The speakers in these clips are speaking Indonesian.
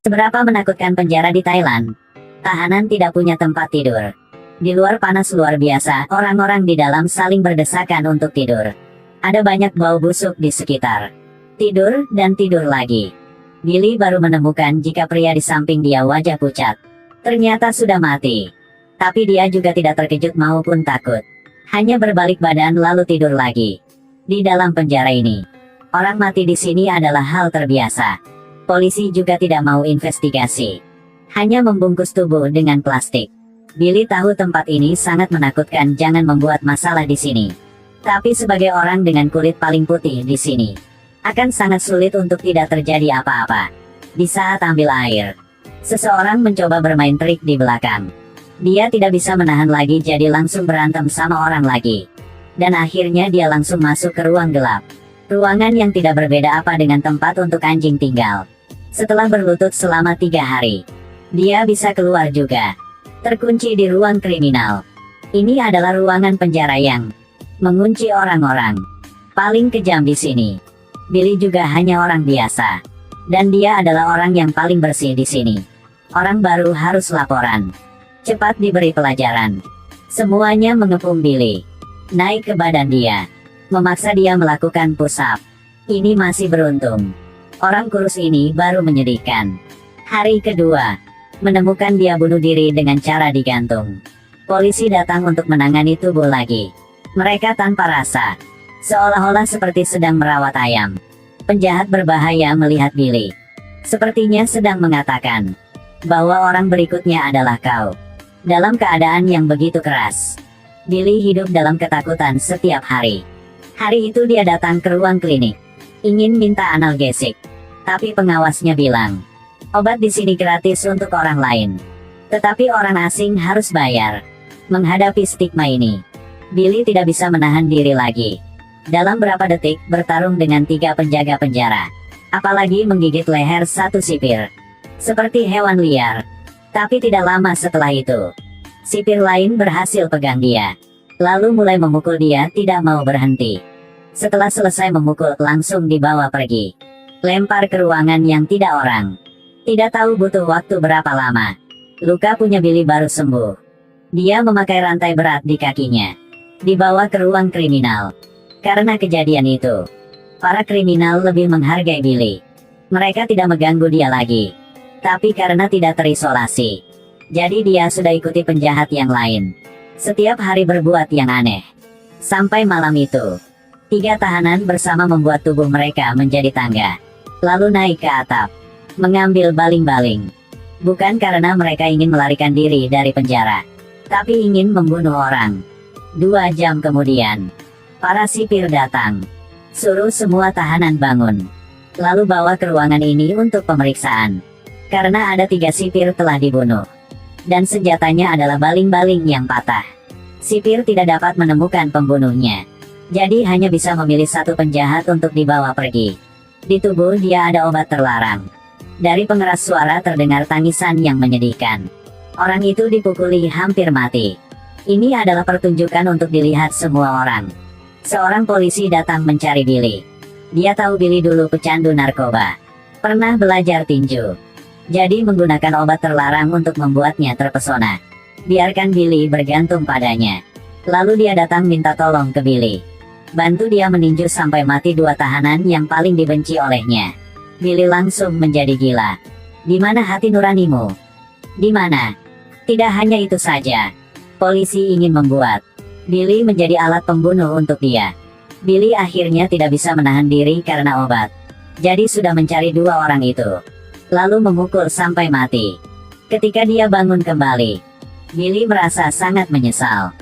Seberapa menakutkan penjara di Thailand? Tahanan tidak punya tempat tidur. Di luar panas luar biasa, orang-orang di dalam saling berdesakan untuk tidur. Ada banyak bau busuk di sekitar. Tidur dan tidur lagi. Billy baru menemukan jika pria di samping dia wajah pucat. Ternyata sudah mati. Tapi dia juga tidak terkejut maupun takut. Hanya berbalik badan lalu tidur lagi. Di dalam penjara ini, orang mati di sini adalah hal terbiasa. Polisi juga tidak mau investigasi. Hanya membungkus tubuh dengan plastik. Billy tahu tempat ini sangat menakutkan, jangan membuat masalah di sini. Tapi sebagai orang dengan kulit paling putih di sini, akan sangat sulit untuk tidak terjadi apa-apa. Di saat ambil air, seseorang mencoba bermain trik di belakang. Dia tidak bisa menahan lagi, jadi langsung berantem sama orang lagi. Dan akhirnya dia langsung masuk ke ruang gelap. Ruangan yang tidak berbeda apa dengan tempat untuk anjing tinggal. Setelah berlutut selama 3 hari, dia bisa keluar juga. Terkunci di ruang kriminal. Ini adalah ruangan penjara yang mengunci orang-orang paling kejam di sini. Billy juga hanya orang biasa. Dan dia adalah orang yang paling bersih di sini. Orang baru harus laporan. Cepat diberi pelajaran. Semuanya mengepung Billy. Naik ke badan dia. Memaksa dia melakukan push up. Ini masih beruntung. Orang kurus ini baru menyedihkan. Hari kedua, menemukan dia bunuh diri dengan cara digantung. Polisi datang untuk menangani tubuh lagi. Mereka tanpa rasa. Seolah-olah seperti sedang merawat ayam. Penjahat berbahaya melihat Billy. Sepertinya sedang mengatakan bahwa orang berikutnya adalah kau. Dalam keadaan yang begitu keras, Billy hidup dalam ketakutan setiap hari. Hari itu dia datang ke ruang klinik. Ingin minta analgesik. Tapi pengawasnya bilang, obat di sini gratis untuk orang lain. Tetapi orang asing harus bayar. Menghadapi stigma ini, Billy tidak bisa menahan diri lagi. Dalam berapa detik, bertarung dengan 3 penjaga penjara. Apalagi menggigit leher satu sipir. Seperti hewan liar. Tapi tidak lama setelah itu, sipir lain berhasil pegang dia. Lalu mulai memukul dia, tidak mau berhenti. Setelah selesai memukul, langsung dibawa pergi. Lempar ke ruangan yang tidak orang. Tidak tahu butuh waktu berapa lama. Luka punya Billy baru sembuh. Dia memakai rantai berat di kakinya. Dibawa ke ruang kriminal. Karena kejadian itu, para kriminal lebih menghargai Billy. Mereka tidak mengganggu dia lagi. Tapi karena tidak terisolasi, jadi dia sudah ikuti penjahat yang lain. Setiap hari berbuat yang aneh. Sampai malam itu, 3 tahanan bersama membuat tubuh mereka menjadi tangga. Lalu naik ke atap. Mengambil baling-baling. Bukan karena mereka ingin melarikan diri dari penjara. Tapi ingin membunuh orang. 2 jam kemudian, para sipir datang. Suruh semua tahanan bangun. Lalu bawa ke ruangan ini untuk pemeriksaan. Karena ada 3 sipir telah dibunuh. Dan senjatanya adalah baling-baling yang patah. Sipir tidak dapat menemukan pembunuhnya. Jadi hanya bisa memilih 1 penjahat untuk dibawa pergi. Di tubuh dia ada obat terlarang. Dari pengeras suara terdengar tangisan yang menyedihkan. Orang itu dipukuli hampir mati. Ini adalah pertunjukan untuk dilihat semua orang. Seorang polisi datang mencari Billy. Dia tahu Billy dulu pecandu narkoba. Pernah belajar tinju. Jadi menggunakan obat terlarang untuk membuatnya terpesona. Biarkan Billy bergantung padanya. Lalu dia datang minta tolong ke Billy. Bantu dia meninju sampai mati 2 tahanan yang paling dibenci olehnya. Billy langsung menjadi gila. Di mana hati nuranimu? Di mana? Tidak hanya itu saja. Polisi ingin membuat Billy menjadi alat pembunuh untuk dia. Billy akhirnya tidak bisa menahan diri karena obat. Jadi sudah mencari 2 orang itu. Lalu memukul sampai mati. Ketika dia bangun kembali, Billy merasa sangat menyesal.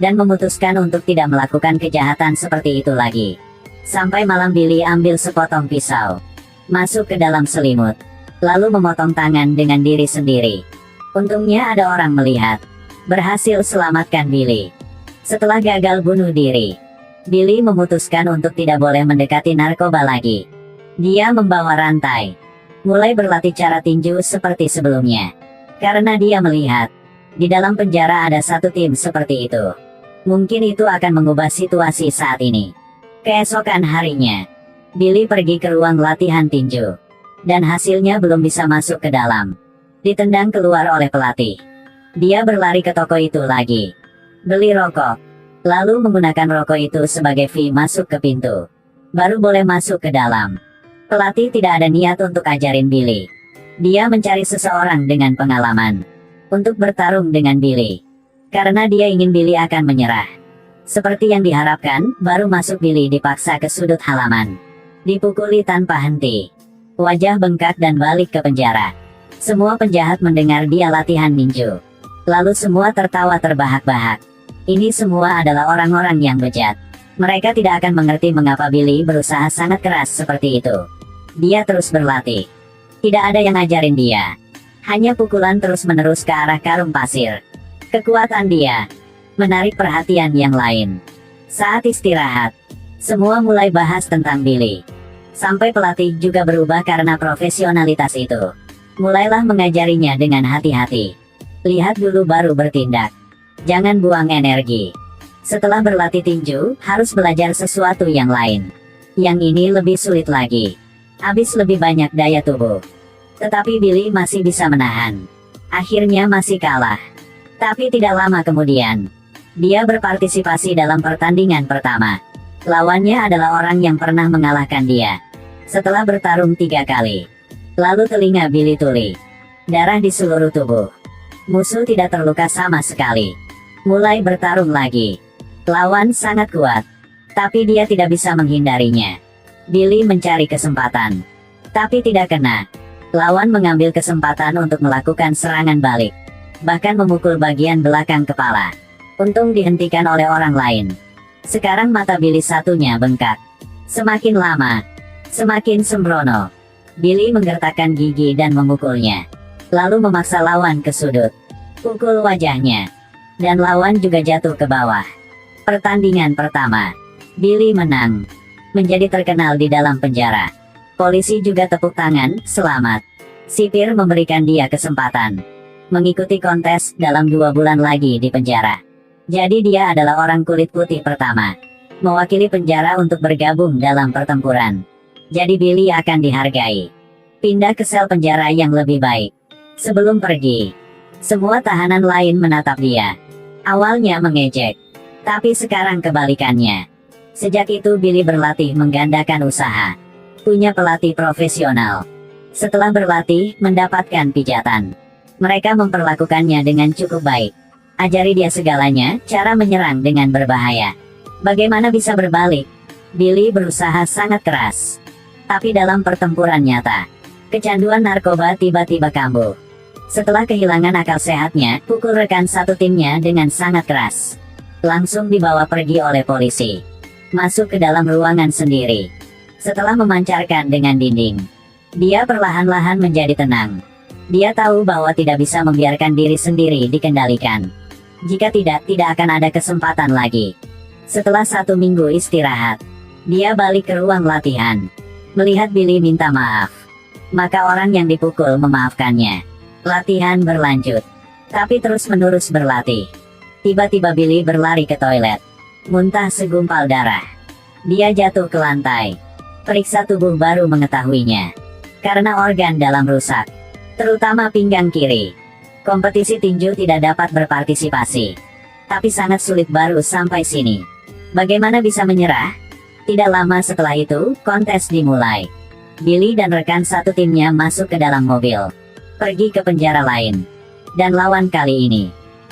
Dan memutuskan untuk tidak melakukan kejahatan seperti itu lagi. Sampai malam Billy ambil sepotong pisau. Masuk ke dalam selimut. Lalu memotong tangan dengan diri sendiri. Untungnya ada orang melihat. Berhasil selamatkan Billy. Setelah gagal bunuh diri, Billy memutuskan untuk tidak boleh mendekati narkoba lagi. Dia membawa rantai. Mulai berlatih cara tinju seperti sebelumnya. Karena dia melihat, di dalam penjara ada 1 tim seperti itu. Mungkin itu akan mengubah situasi saat ini. Keesokan harinya, Billy pergi ke ruang latihan tinju. Dan hasilnya belum bisa masuk ke dalam. Ditendang keluar oleh pelatih. Dia berlari ke toko itu lagi. Beli rokok. Lalu menggunakan rokok itu sebagai fee masuk ke pintu. Baru boleh masuk ke dalam. Pelatih tidak ada niat untuk ajarin Billy. Dia mencari seseorang dengan pengalaman untuk bertarung dengan Billy. Karena dia ingin Billy akan menyerah. Seperti yang diharapkan, baru masuk Billy dipaksa ke sudut halaman. Dipukuli tanpa henti. Wajah bengkak dan balik ke penjara. Semua penjahat mendengar dia latihan ninju. Lalu semua tertawa terbahak-bahak. Ini semua adalah orang-orang yang bejat. Mereka tidak akan mengerti mengapa Billy berusaha sangat keras seperti itu. Dia terus berlatih. Tidak ada yang ngajarin dia. Hanya pukulan terus-menerus ke arah karung pasir. Kekuatan dia menarik perhatian yang lain. Saat istirahat, semua mulai bahas tentang Billy. Sampai pelatih juga berubah karena profesionalitas itu. Mulailah mengajarinya dengan hati-hati. Lihat dulu baru bertindak. Jangan buang energi. Setelah berlatih tinju, harus belajar sesuatu yang lain. Yang ini lebih sulit lagi. Habis lebih banyak daya tubuh. Tetapi Billy masih bisa menahan. Akhirnya masih kalah. Tapi tidak lama kemudian, dia berpartisipasi dalam pertandingan pertama. Lawannya adalah orang yang pernah mengalahkan dia. Setelah bertarung 3 kali. Lalu telinga Billy tuli. Darah di seluruh tubuh. Musuh tidak terluka sama sekali. Mulai bertarung lagi. Lawan sangat kuat. Tapi dia tidak bisa menghindarinya. Billy mencari kesempatan. Tapi tidak kena. Lawan mengambil kesempatan untuk melakukan serangan balik. Bahkan memukul bagian belakang kepala. Untung dihentikan oleh orang lain. Sekarang mata Billy satunya bengkak. Semakin lama, semakin sembrono. Billy menggertakkan gigi dan memukulnya. Lalu memaksa lawan ke sudut. Pukul wajahnya. Dan lawan juga jatuh ke bawah. Pertandingan pertama. Billy menang. Menjadi terkenal di dalam penjara. Polisi juga tepuk tangan, selamat. Sipir memberikan dia kesempatan. Mengikuti kontes dalam 2 bulan lagi di penjara. Jadi dia adalah orang kulit putih pertama. Mewakili penjara untuk bergabung dalam pertempuran. Jadi Billy akan dihargai. Pindah ke sel penjara yang lebih baik. Sebelum pergi, semua tahanan lain menatap dia. Awalnya mengejek. Tapi sekarang kebalikannya. Sejak itu Billy berlatih menggandakan usaha. Punya pelatih profesional. Setelah berlatih, mendapatkan pijatan. Mereka memperlakukannya dengan cukup baik. Ajari dia segalanya, cara menyerang dengan berbahaya. Bagaimana bisa berbalik? Billy berusaha sangat keras. Tapi dalam pertempuran nyata, kecanduan narkoba tiba-tiba kambuh. Setelah kehilangan akal sehatnya, pukul rekan satu timnya dengan sangat keras. Langsung dibawa pergi oleh polisi. Masuk ke dalam ruangan sendiri. Setelah memancarkan dengan dinding, dia perlahan-lahan menjadi tenang. Dia tahu bahwa tidak bisa membiarkan diri sendiri dikendalikan. Jika tidak akan ada kesempatan lagi. Setelah 1 minggu istirahat, dia balik ke ruang latihan. Melihat Billy minta maaf, maka orang yang dipukul memaafkannya. Latihan berlanjut, tapi terus-menerus berlatih. Tiba-tiba Billy berlari ke toilet. Muntah segumpal darah. Dia jatuh ke lantai. Periksa tubuh baru mengetahuinya. Karena organ dalam rusak, terutama pinggang kiri. Kompetisi tinju tidak dapat berpartisipasi. Tapi sangat sulit baru sampai sini. Bagaimana bisa menyerah? Tidak lama setelah itu, kontes dimulai. Billy dan rekan satu timnya masuk ke dalam mobil. Pergi ke penjara lain. Dan lawan kali ini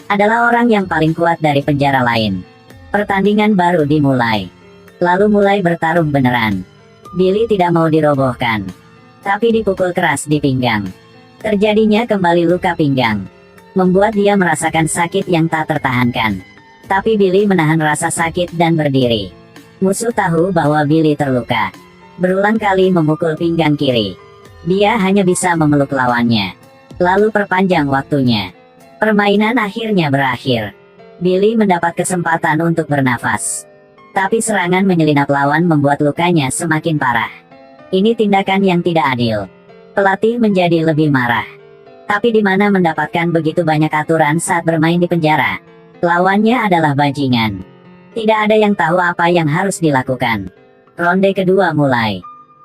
adalah orang yang paling kuat dari penjara lain. Pertandingan baru dimulai. Lalu mulai bertarung beneran. Billy tidak mau dirobohkan. Tapi dipukul keras di pinggang. Terjadinya kembali luka pinggang. Membuat dia merasakan sakit yang tak tertahankan. Tapi Billy menahan rasa sakit dan berdiri. Musuh tahu bahwa Billy terluka. Berulang kali memukul pinggang kiri. Dia hanya bisa memeluk lawannya. Lalu perpanjang waktunya. Permainan akhirnya berakhir. Billy mendapat kesempatan untuk bernafas. Tapi serangan menyelinap lawan membuat lukanya semakin parah. Ini tindakan yang tidak adil. Pelatih menjadi lebih marah. Tapi di mana mendapatkan begitu banyak aturan saat bermain di penjara? Lawannya adalah bajingan. Tidak ada yang tahu apa yang harus dilakukan. Ronde kedua mulai.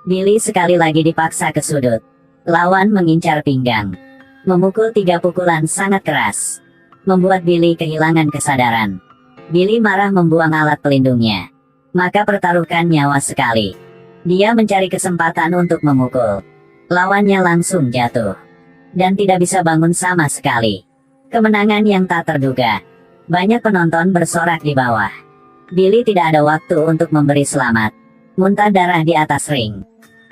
Billy sekali lagi dipaksa ke sudut. Lawan mengincar pinggang. Memukul 3 pukulan sangat keras. Membuat Billy kehilangan kesadaran. Billy marah membuang alat pelindungnya. Maka pertaruhkan nyawa sekali. Dia mencari kesempatan untuk memukul. Lawannya langsung jatuh. Dan tidak bisa bangun sama sekali. Kemenangan yang tak terduga. Banyak penonton bersorak di bawah. Billy tidak ada waktu untuk memberi selamat. Muntah darah di atas ring.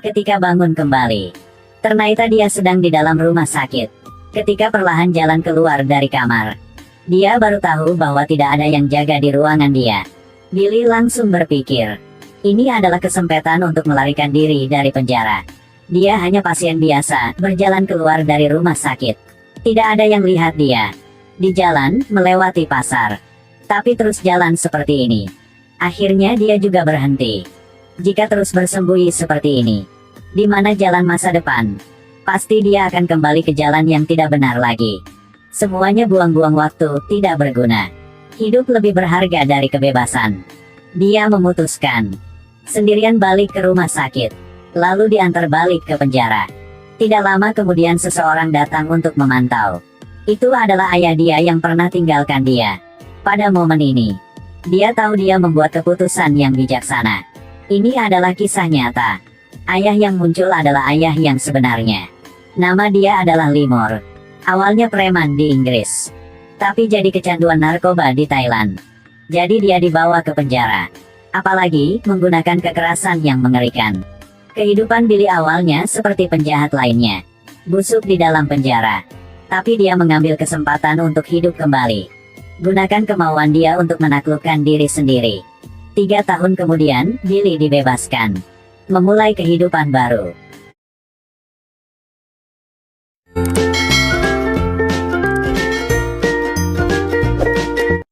Ketika bangun kembali, ternyata dia sedang di dalam rumah sakit. Ketika perlahan jalan keluar dari kamar, dia baru tahu bahwa tidak ada yang jaga di ruangan dia. Billy langsung berpikir, ini adalah kesempatan untuk melarikan diri dari penjara. Dia hanya pasien biasa, berjalan keluar dari rumah sakit. Tidak ada yang lihat dia. Di jalan, melewati pasar. Tapi terus jalan seperti ini. Akhirnya dia juga berhenti. Jika terus bersembunyi seperti ini, di mana jalan masa depan? Pasti dia akan kembali ke jalan yang tidak benar lagi. Semuanya buang-buang waktu, tidak berguna. Hidup lebih berharga dari kebebasan. Dia memutuskan sendirian balik ke rumah sakit, lalu diantar balik ke penjara. Tidak lama kemudian seseorang datang untuk memantau. Itu adalah ayah dia yang pernah tinggalkan dia. Pada momen ini, dia tahu dia membuat keputusan yang bijaksana. Ini adalah kisah nyata. Ayah yang muncul adalah ayah yang sebenarnya. Nama dia adalah Limor. Awalnya preman di Inggris, tapi jadi kecanduan narkoba di Thailand. Jadi dia dibawa ke penjara. Apalagi menggunakan kekerasan yang mengerikan. Kehidupan Billy awalnya seperti penjahat lainnya. Busuk di dalam penjara. Tapi dia mengambil kesempatan untuk hidup kembali. Gunakan kemauan dia untuk menaklukkan diri sendiri. 3 tahun kemudian, Billy dibebaskan. Memulai kehidupan baru.